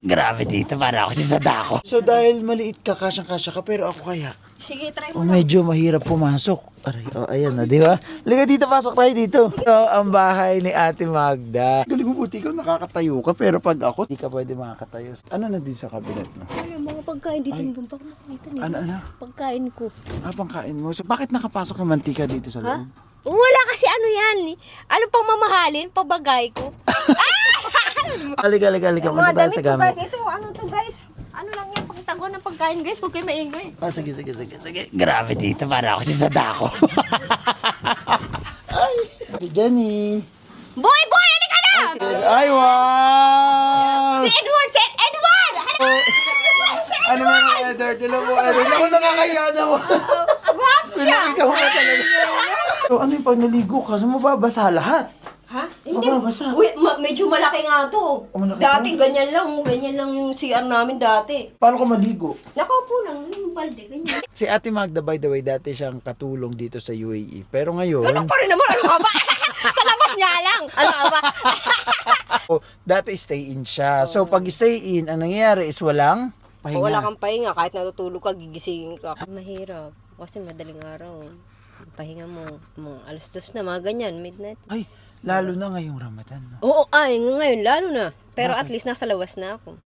Grabe dito, para ako si Sadako. So dahil maliit ka, kasyang-kasya ka, pero ako kaya. Sige, try Oh, mo. medyo mahirap pumasok. Aray, oh, ayan na, di ba? Liga dito, pasok tayo dito. So, ang bahay ni Ate Magda. Galing mo, buti ikaw nakakatayo ka, pero pag ako, di ka pwede makakatayo. Ano na din sa kabinet mo? Ay, mga pagkain dito. Ay. Baka makita niyo. Ano? Pagkain ko. Ah, pangkain mo. So, bakit nakapasok ng mantika dito sa Ha? loob? Wala kasi ano yan. Ano pang mamahalin? Pabagay ko. Halika. Punta tayo sa gamit. Guys, ito, ano to guys? Ano lang yan, pagtago ng pagkain guys. Huwag kayo maingay. Ah, sige. Grabe dito, para ako si Sadako. Ay, Jenny. Boy! Halika na! Ay, wow! Si Edward! Halika! Ano man ang Edward? Hello po, Edward. Ako nakakaya na mo. Guwapo siya! Ikaw ka talaga. So, ano yung pag naligo ka? So, mababasa lahat. Ha? Mababasa. Uy, medyo malaki nga to. Malaki Dati ganyan lang yung CR namin dati. Paano ka maligo? Nakaupo lang, yung balde, ganyan. Si Ate Magda, by the way, dati siyang katulong dito sa UAE. Pero ngayon, Ganun pa rin naman, ano ka ba? Sa labas niya lang, ano ka ba? dati stay in siya. So, pag stay in, ang nangyayari is walang pahinga. Wala kang pahinga, kahit natutulog ka, gigisingin ka. Mahirap, kasi madaling araw. Pahinga mo, mga alas 2 na, mga ganyan, midnight. Ay, lalo na ngayong Ramadan. No? Oo, ay, ngayon, lalo na. Pero at least nasa lawas na ako.